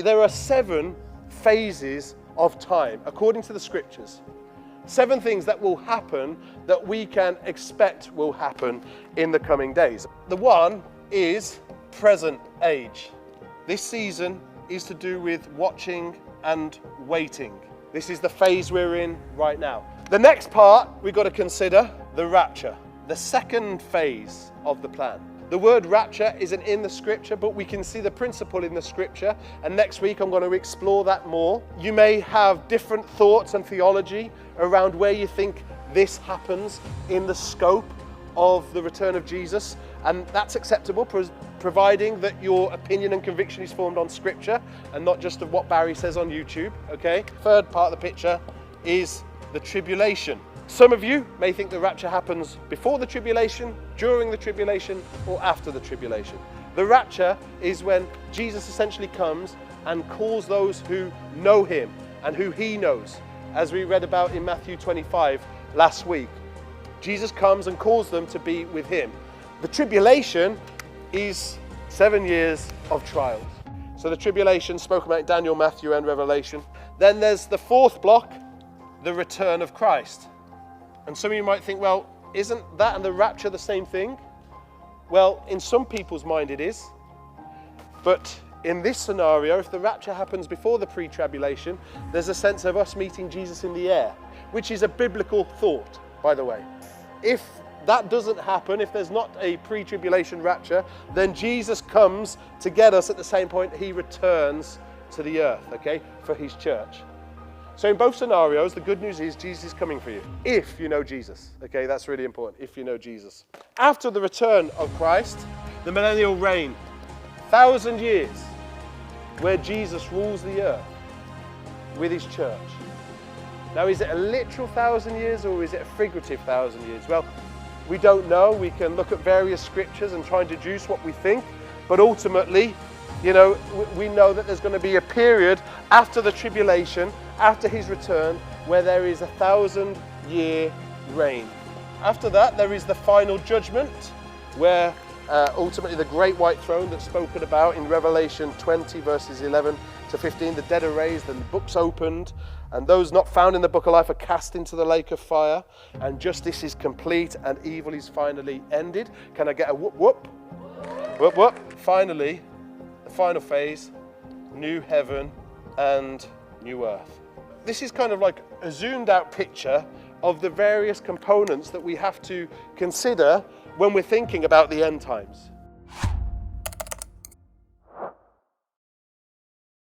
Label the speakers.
Speaker 1: There are 7 phases of time, according to the scriptures. 7 things that will happen that we can expect will happen in the coming days. The one is present age. This season is to do with watching and waiting. This is the phase we're in right now. The next part we've got to consider the rapture, the second phase of the plan. The word rapture isn't in the scripture, but we can see the principle in the scripture. And next week I'm going to explore that more. You may have different thoughts and theology around where you think this happens in the scope of the return of Jesus. And that's acceptable, providing that your opinion and conviction is formed on scripture and not just of what Barry says on YouTube, okay? Third part of the picture is the tribulation. Some of you may think the rapture happens before the tribulation, during the tribulation, or after the tribulation. The rapture is when Jesus essentially comes and calls those who know him and who he knows, as we read about in Matthew 25 last week. Jesus comes and calls them to be with him. The tribulation is 7 years of trials. So the tribulation spoken about in Daniel, Matthew, and Revelation. Then there's the fourth block, the return of Christ. And some of you might think, well, isn't that and the rapture the same thing? Well, in some people's mind it is. But in this scenario, if the rapture happens before the pre-tribulation, there's a sense of us meeting Jesus in the air, which is a biblical thought, by the way. If that doesn't happen, if there's not a pre-tribulation rapture, then Jesus comes to get us at the same point he returns to the earth, okay, for his church. So in both scenarios, the good news is Jesus is coming for you, if you know Jesus. Okay, that's really important, if you know Jesus. After the return of Christ, the millennial reign, 1,000 years, where Jesus rules the earth with his church. Now, is it a literal 1,000 years or is it a figurative 1,000 years? Well, we don't know. We can look at various scriptures and try and deduce what we think, but ultimately, you know, we know that there's going to be a period after the tribulation, after his return, where there is a 1,000-year reign. After that, there is the final judgment, where ultimately the great white throne that's spoken about in Revelation 20, verses 11 to 15, the dead are raised and the books opened, and those not found in the book of life are cast into the lake of fire, and justice is complete and evil is finally ended. Can I get a whoop whoop? Whoop whoop. Finally, the final phase, new heaven and new earth. This is kind of like a zoomed out picture of the various components that we have to consider when we're thinking about the end times.